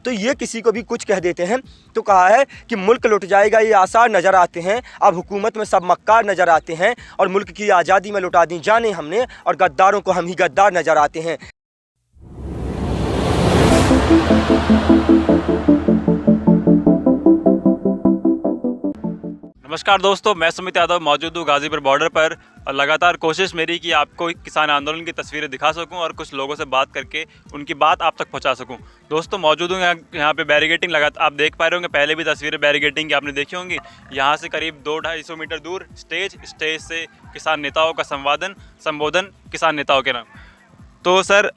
तो ये किसी को भी कुछ कह देते हैं। तो कहा है कि मुल्क लुट जाएगा ये आसार नज़र आते हैं, अब हुकूमत में सब मक्कार नज़र आते हैं, और मुल्क की आज़ादी में लुटा दी जाने हमने, और गद्दारों को हम ही गद्दार नज़र आते हैं। नमस्कार दोस्तों, मैं सुमित यादव मौजूद हूँ गाज़ीपुर बॉर्डर पर, और लगातार कोशिश मेरी कि आपको किसान आंदोलन की तस्वीरें दिखा सकूं और कुछ लोगों से बात करके उनकी बात आप तक पहुंचा सकूं। दोस्तों मौजूद हूँ यहाँ पे बैरिकेडिंग लगातार आप देख पा रहे होंगे, पहले भी तस्वीरें बैरिकेडिंग की आपने देखी होंगी। यहाँ से करीब 200-250 मीटर दूर स्टेज से किसान नेताओं का संबोधन किसान नेताओं के नाम। तो सर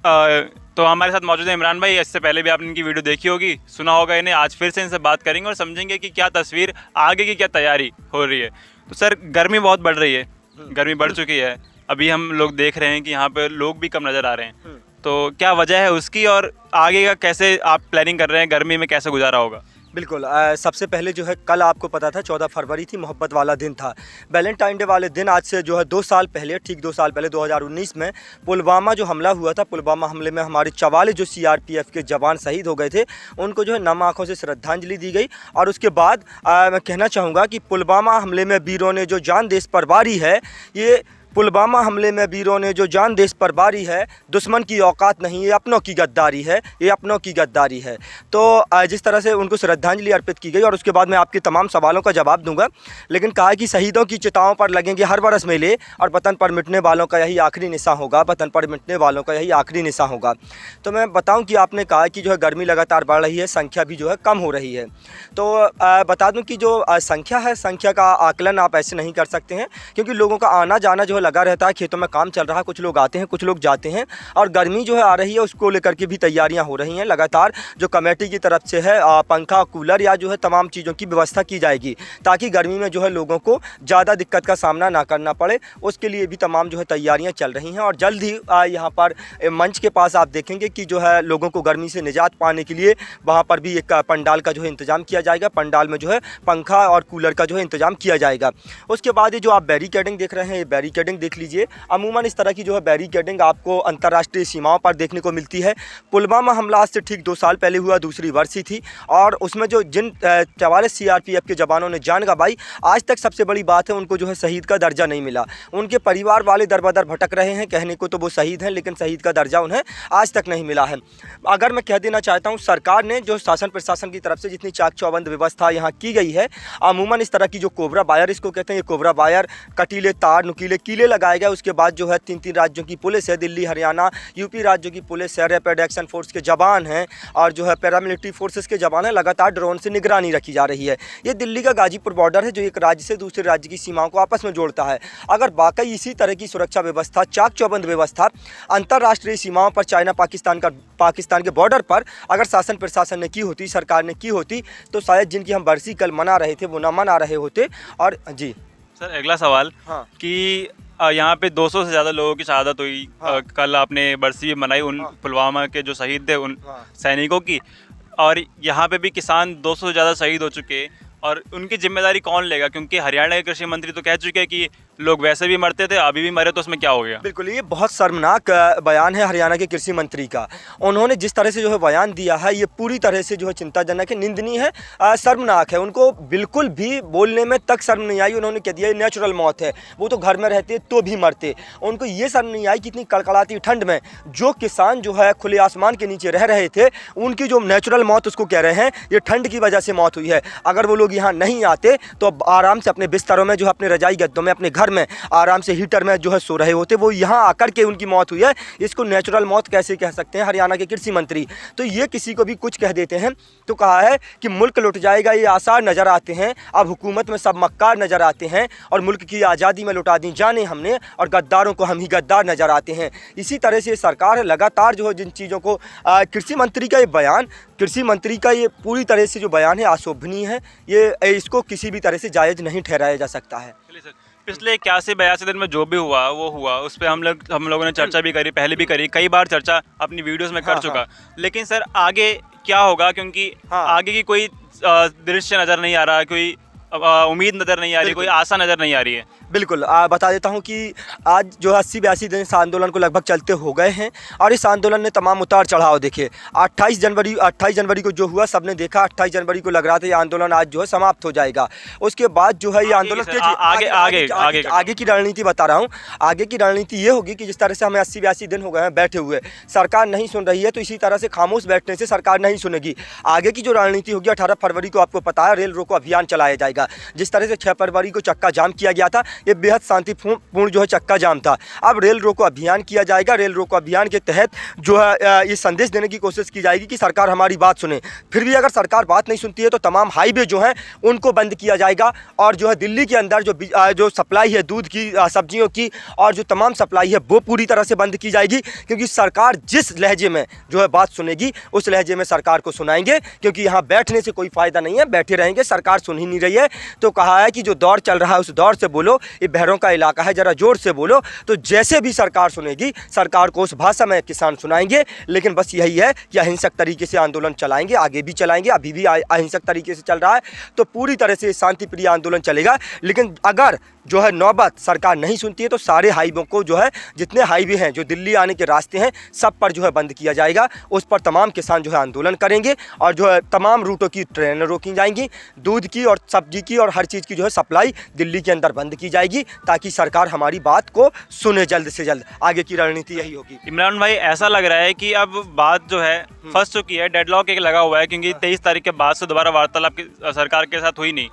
तो हमारे साथ मौजूद है इमरान भाई। इससे पहले भी आपने इनकी वीडियो देखी होगी, सुना होगा इन्हें। आज फिर से इनसे बात करेंगे और समझेंगे कि क्या तस्वीर, आगे की क्या तैयारी हो रही है। तो सर गर्मी बहुत बढ़ रही है, गर्मी बढ़ चुकी है, अभी हम लोग देख रहे हैं कि यहाँ पे लोग भी कम नज़र आ रहे हैं। तो क्या वजह है उसकी, और आगे का कैसे आप प्लानिंग कर रहे हैं, गर्मी में कैसे गुजारा होगा? बिल्कुल, सबसे पहले जो है कल आपको पता था 14 फरवरी थी, मोहब्बत वाला दिन था, वैलेंटाइन डे वाले दिन। आज से जो है 2 साल पहले, ठीक 2 साल पहले 2019 में पुलवामा जो हमला हुआ था, पुलवामा हमले में हमारे 44 जो CRPF के जवान शहीद हो गए थे, उनको जो है नम आँखों से श्रद्धांजलि दी गई। और उसके बाद मैं कहना चाहूँगा कि पुलवामा हमले में वीरों ने जो जान देश पर वारी है, ये पुलवामा हमले में वीरों ने जो जान देश पर वारी है, दुश्मन की औकात नहीं, ये अपनों की गद्दारी है, ये अपनों की गद्दारी है। तो जिस तरह से उनको श्रद्धांजलि अर्पित की गई, और उसके बाद मैं आपके तमाम सवालों का जवाब दूंगा। लेकिन कहा कि शहीदों की चिताओं पर लगेंगे हर बरस मेले, और वतन पर मिटने वालों का यही आखिरी निशा होगा, वतन पर मिटने वालों का यही आखिरी निशा होगा। तो मैं बताऊँ कि आपने कहा कि जो है गर्मी लगातार बढ़ रही है, संख्या भी जो है कम हो रही है। तो बता दूँ कि जो संख्या है, संख्या का आकलन आप ऐसे नहीं कर सकते हैं, क्योंकि लोगों का आना जाना जो है लगा रहता है, खेतों में काम चल रहा है, कुछ लोग आते हैं, कुछ लोग जाते हैं, और गर्मी जो है आ रही है, उसको लेकर के भी तैयारियां हो रही हैं। लगातार जो कमेटी की तरफ से है पंखा, कूलर या जो है तमाम चीज़ों की व्यवस्था की जाएगी, ताकि गर्मी में जो है लोगों को ज़्यादा दिक्कत का सामना ना करना पड़े। उसके लिए भी तमाम जो है तैयारियाँ चल रही हैं, और जल्द ही यहाँ पर मंच के पास आप देखेंगे कि जो है लोगों को गर्मी से निजात पाने के लिए वहाँ पर भी एक पंडाल का जो है इंतज़ाम किया जाएगा। पंडाल में जो है पंखा और कूलर का जो है इंतज़ाम किया जाएगा। उसके बाद ये जो आप बैरिकेडिंग देख रहे हैं, ये बैरिकेडिंग देख लीजिए। अमूमन इस तरह की जो है बैरिकेडिंग आपको अंतर्राष्ट्रीय सीमाओं पर देखने को मिलती है। पुलवामा हमला आज से ठीक 2 साल पहले हुआ, दूसरी वर्षी थी, और उसमें जो जिन 44 CRPF के जवानों ने जान गंवाई, आज तक सबसे बड़ी बात है उनको जो है शहीद का दर्जा नहीं मिला। उनके परिवार वाले दर बदर भटक रहे हैं, कहने को तो वो शहीद हैं, लेकिन शहीद का दर्जा उन्हें आज तक नहीं मिला है। अगर मैं कह देना चाहता हूँ, सरकार ने जो शासन प्रशासन की तरफ से जितनी चाक चौबंद व्यवस्था यहाँ की गई है, अमूमन इस तरह की जो कोबरा वायर इसको कहते हैं, ये कोबरा वायर, कटीले तार, नुकीले कीले लगाए गए। उसके बाद जो है 3-3 राज्यों की पुलिस है, दिल्ली, हरियाणा, यूपी राज्यों की पुलिस है, रैपिड एक्शन फोर्स के जवान हैं, और जो है पैरामिलिट्री फोर्सेस के जवान हैं। लगातार ड्रोन से निगरानी रखी जा रही है। ये दिल्ली का गाजीपुर बॉर्डर है, जो एक राज्य से दूसरे राज्य की सीमाओं को आपस में जोड़ता है। अगर वाकई इसी तरह की सुरक्षा व्यवस्था, चाक चौबंद व्यवस्था अंतर्राष्ट्रीय सीमाओं पर, चाइना पाकिस्तान के बॉर्डर पर अगर शासन प्रशासन ने की होती, सरकार ने की होती, तो शायद जिनकी हम बरसी कल मना रहे थे वो ना मना रहे होते। और जी सर अगला सवाल, हाँ, कि यहाँ पे 200 से ज़्यादा लोगों की शहादत हुई। हाँ, कल आपने बरसी भी मनाई उन पुलवामा के जो शहीद थे, उन सैनिकों की, और यहाँ पे भी किसान 200 से ज़्यादा शहीद हो चुके हैं, और उनकी जिम्मेदारी कौन लेगा? क्योंकि हरियाणा के कृषि मंत्री तो कह चुके हैं कि लोग वैसे भी मरते थे, अभी भी मरे, तो उसमें क्या हो गया? बिल्कुल, ये बहुत शर्मनाक बयान है हरियाणा के कृषि मंत्री का। उन्होंने जिस तरह से जो है बयान दिया है, ये पूरी तरह से जो है चिंताजनक है, निंदनीय है, शर्मनाक है। उनको बिल्कुल भी बोलने में तक शर्म नहीं आई। उन्होंने कह दिया ये नेचुरल मौत है, वो तो घर में रहते तो भी मरते। उनको ये शर्म नहीं आई कि इतनी कड़कड़ाती ठंड में जो किसान जो है खुले आसमान के नीचे रह रहे थे, उनकी जो नेचुरल मौत उसको कह रहे हैं ये ठंड की वजह से मौत हुई है। अगर वो लोग यहाँ नहीं आते तो आराम से अपने बिस्तरों में, जो है अपने रजाई गद्दों में, अपने घर में आराम से हीटर में जो है सो रहे होते, वो यहाँ आकर के उनकी मौत हुई है। इसको नेचुरल मौत कैसे कह सकते हैं हरियाणा के कृषि मंत्री? तो ये किसी को भी कुछ कह देते हैं। तो कहा है कि मुल्क लुट जाएगा ये आसार नज़र आते हैं, अब हुकूमत में सब मक्कार नज़र आते हैं, और मुल्क की आज़ादी में लुटा दी जाने हमने, और गद्दारों को हम ही गद्दार नज़र आते हैं। इसी तरह से सरकार लगातार जो है जिन चीज़ों को कृषि मंत्री का ये बयान, कृषि मंत्री का ये पूरी तरह से जो बयान है अशोभनीय है। ये इसको किसी भी तरह से जायज़ नहीं ठहराया जा सकता है। पिछले 81-82 दिन में जो भी हुआ वो हुआ, उस पर हम लोगों ने चर्चा भी करी, पहले भी करी, कई बार चर्चा अपनी वीडियोस में कर चुका। लेकिन सर आगे क्या होगा? क्योंकि आगे की कोई दृश्य नज़र नहीं आ रहा, कोई उम्मीद नज़र नहीं आ रही, कोई आशा नज़र नहीं आ रही है। बिल्कुल बता देता हूँ कि आज जो है 80-82 दिन इस आंदोलन को लगभग चलते हो गए हैं और इस आंदोलन ने तमाम उतार चढ़ाव देखे। 28 जनवरी को जो हुआ सबने देखा। 28 जनवरी को लग रहा था ये आंदोलन आज जो है समाप्त हो जाएगा। उसके बाद जो है ये आंदोलन आगे की रणनीति बता रहा हूँ। आगे की रणनीति ये होगी कि जिस तरह से हमें 80-82 दिन हो गए हैं बैठे हुए, सरकार नहीं सुन रही है, तो इसी तरह से खामोश बैठने से सरकार नहीं सुनेगी। आगे की जो रणनीति होगी 18 फरवरी को आपको पता है रेल रोको अभियान चलाया जाएगा। जिस तरह से 6 फरवरी को चक्का जाम किया गया था, ये बेहद शांतिपूर्ण जो है चक्का जाम था। अब रेल रोको अभियान किया जाएगा। रेल रोको अभियान के तहत जो है ये संदेश देने की कोशिश की जाएगी कि सरकार हमारी बात सुने। फिर भी अगर सरकार बात नहीं सुनती है तो तमाम हाईवे जो हैं उनको बंद किया जाएगा और जो है दिल्ली के अंदर जो सप्लाई है दूध की, सब्जियों की और जो तमाम सप्लाई है वो पूरी तरह से बंद की जाएगी। क्योंकि सरकार जिस लहजे में जो है बात सुनेगी उस लहजे में सरकार को सुनाएंगे, क्योंकि यहाँ बैठने से कोई फ़ायदा नहीं है। बैठे रहेंगे, सरकार सुन ही नहीं रही है। तो कहा है कि जो दौर चल रहा है उस दौर से बोलो, ये बहरों का इलाका है, ज़रा जोर से बोलो। तो जैसे भी सरकार सुनेगी सरकार को उस भाषा में किसान सुनाएंगे। लेकिन बस यही है कि अहिंसक तरीके से आंदोलन चलाएंगे, आगे भी चलाएंगे। अभी भी अहिंसक तरीके से चल रहा है, तो पूरी तरह से शांतिप्रिय आंदोलन चलेगा। लेकिन अगर जो है नौबत सरकार नहीं सुनती है तो सारे हाईवे को जो है, जितने हाईवे हैं जो दिल्ली आने के रास्ते हैं, सब पर जो है बंद किया जाएगा। उस पर तमाम किसान जो है आंदोलन करेंगे और जो है तमाम रूटों की ट्रेनें रोकी जाएंगी। दूध की और सब्जी की और हर चीज़ की जो है सप्लाई दिल्ली के अंदर बंद की जाएगी, ताकि सरकार हमारी बात को सुने जल्द से जल्द। आगे की रणनीति यही होगी। इमरान भाई, ऐसा लग रहा है कि अब बात जो है फंस चुकी है, डेडलॉक एक लगा हुआ है, क्योंकि 23 तारीख के बाद से दोबारा वार्तालाप सरकार के साथ हुई नहीं।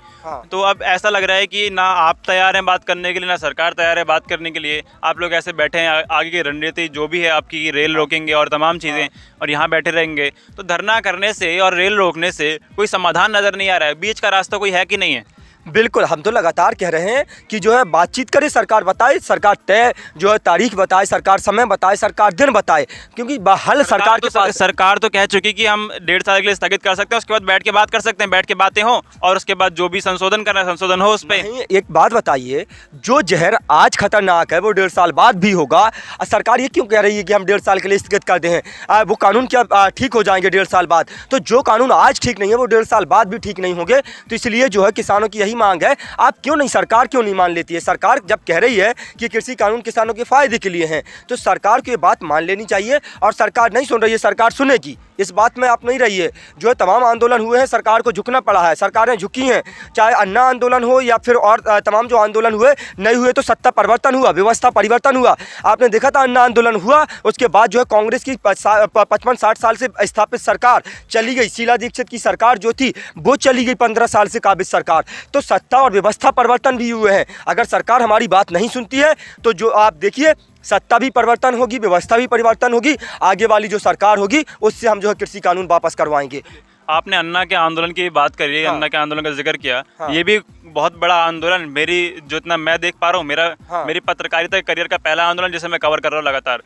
तो अब ऐसा लग रहा है कि ना आप तैयार हैं बात करने के लिए, ना सरकार तैयार है बात करने के लिए। आप लोग ऐसे बैठे हैं, आगे की रणनीति जो भी है आपकी, रेल रोकेंगे और तमाम चीज़ें, और यहाँ बैठे रहेंगे। तो धरना करने से और रेल रोकने से कोई समाधान नज़र नहीं आ रहा है। बीच का रास्ता कोई है कि नहीं है? बिल्कुल, हम तो लगातार कह रहे हैं कि जो है बातचीत करे, सरकार बताए, सरकार तय जो है तारीख बताए, सरकार समय बताए, सरकार दिन बताए। क्योंकि हल सरकार के पास। सरकार तो कह चुकी कि हम 1.5 साल के लिए स्थगित कर सकते हैं, उसके बाद बैठ के बात कर सकते हैं, बैठ के बातें हों और उसके बाद जो भी संशोधन करना है संशोधन हो उस पर। एक बात बताइए, जो जहर आज खतरनाक है वो 1.5 साल बाद भी होगा। सरकार ये क्यों कह रही है कि हम 1.5 साल के लिए स्थगित कर दें? वो कानून क्या ठीक हो जाएंगे 1.5 साल बाद? तो जो कानून आज ठीक नहीं है वो 1.5 साल बाद भी ठीक नहीं होंगे। तो इसलिए जो है किसानों की यही मांग है। आप क्यों नहीं, सरकार क्यों नहीं मान लेती है? सरकार जब कह रही है कि कृषि कानून किसानों के फायदे के लिए हैं, तो सरकार को ये बात मान लेनी चाहिए। और सरकार नहीं सुन रही है, सरकार सुनेगी, इस बात में आप नहीं रहिए। जो है तमाम आंदोलन हुए हैं, सरकार को झुकना पड़ा है, सरकारें झुकी हैं। चाहे अन्ना आंदोलन हो या फिर और तमाम जो आंदोलन हुए, नहीं हुए तो सत्ता परिवर्तन हुआ, व्यवस्था परिवर्तन हुआ। आपने देखा था अन्ना आंदोलन हुआ, उसके बाद जो है कांग्रेस की 55-60 साल से स्थापित सरकार चली गई। शीला दीक्षित की सरकार जो थी वो चली गई 15 साल से काबिज सरकार। तो सत्ता और व्यवस्था परिवर्तन भी हुए हैं। अगर सरकार हमारी बात नहीं सुनती है तो जो आप देखिए, सत्ता भी परिवर्तन होगी, व्यवस्था भी परिवर्तन होगी। आगे वाली जो सरकार होगी उससे हम जो है कृषि कानून वापस करवाएंगे। आपने अन्ना के आंदोलन की बात करी, अन्ना के आंदोलन का जिक्र किया। ये भी बहुत बड़ा आंदोलन, मेरी जो इतना मैं देख पा रहा हूँ, मेरी पत्रकारिता करियर का पहला आंदोलन जिसे मैं कवर कर रहा हूँ लगातार।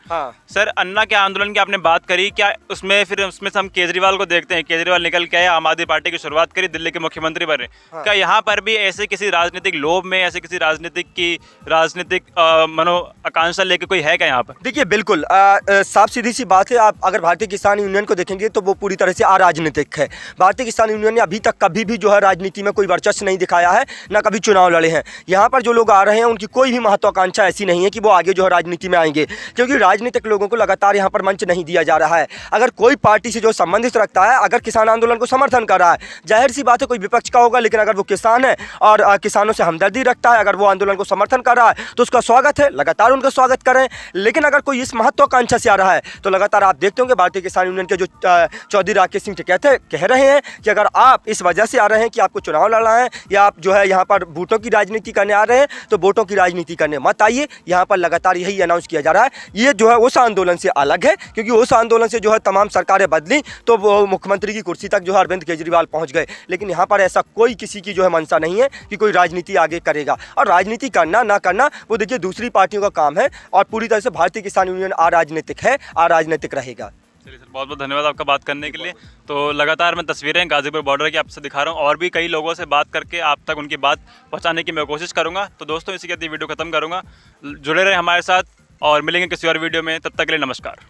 सर, अन्ना के आंदोलन की आपने बात करी, क्या उसमें से हम केजरीवाल को देखते हैं, केजरीवाल निकल के आए, आम आदमी पार्टी की शुरुआत करी, दिल्ली के मुख्यमंत्री बने। क्या यहाँ पर भी ऐसे किसी राजनीतिक लोभ में, ऐसे किसी राजनीतिक मनोआकांक्षा लेके कोई है क्या यहाँ पर? देखिए, बिल्कुल साफ सीधी सी बात है। आप अगर भारतीय किसान यूनियन को देखेंगे तो वो पूरी तरह से अराजनीतिक है। भारतीय किसान यूनियन ने अभी तक कभी भी जो है राजनीति में कोई वर्चस्व नहीं दिखाया है, ना कभी चुनाव लड़े हैं। यहाँ पर जो लोग आ रहे हैं उनकी कोई भी महत्वाकांक्षा ऐसी नहीं है कि वो आगे जो है राजनीति में आएंगे, क्योंकि राजनीतिक लोगों को लगातार यहाँ पर मंच नहीं दिया जा रहा है। अगर कोई पार्टी से जो संबंधित रखता है, अगर किसान आंदोलन को समर्थन कर रहा है, जाहिर सी बात है कोई विपक्ष का होगा, लेकिन अगर वो किसान है और किसानों से हमदर्दी रखता है, अगर वो आंदोलन को समर्थन कर रहा है तो उसका स्वागत है, लगातार उनका स्वागत करें। लेकिन अगर कोई इस महत्वाकांक्षा से आ रहा है तो लगातार आप देखते होंगे भारतीय किसान यूनियन के जो चौधरी राकेश सिंह कह रहे हैं कि अगर आप इस वजह से आ रहे हैं कि आपको चुनाव लड़ना है या आप जो है यहाँ पर वोटों की राजनीति करने आ रहे हैं, तो वोटों की राजनीति करने मत आइए। यहाँ पर लगातार यही अनाउंस किया जा रहा है। ये जो है उस आंदोलन से अलग है, क्योंकि उस आंदोलन से जो है तमाम सरकारें बदली तो वो मुख्यमंत्री की कुर्सी तक जो है अरविंद केजरीवाल पहुँच गए। लेकिन यहाँ पर ऐसा कोई किसी की जो है मंशा नहीं है कि कोई राजनीति आगे करेगा। और राजनीति करना ना करना वो देखिए दूसरी पार्टियों का काम है, और पूरी तरह से भारतीय किसान यूनियन अराजनीतिक है, अराजनीतिक रहेगा। चलिए सर, बहुत बहुत धन्यवाद आपका बात करने के लिए। तो लगातार मैं तस्वीरें गाजीपुर बॉर्डर की आपसे दिखा रहा हूँ, और भी कई लोगों से बात करके आप तक उनकी बात पहुँचाने की मैं कोशिश करूँगा। तो दोस्तों, इसी के साथ वीडियो खत्म करूँगा। जुड़े रहे हमारे साथ और मिलेंगे किसी और वीडियो में, तब तक के लिए नमस्कार।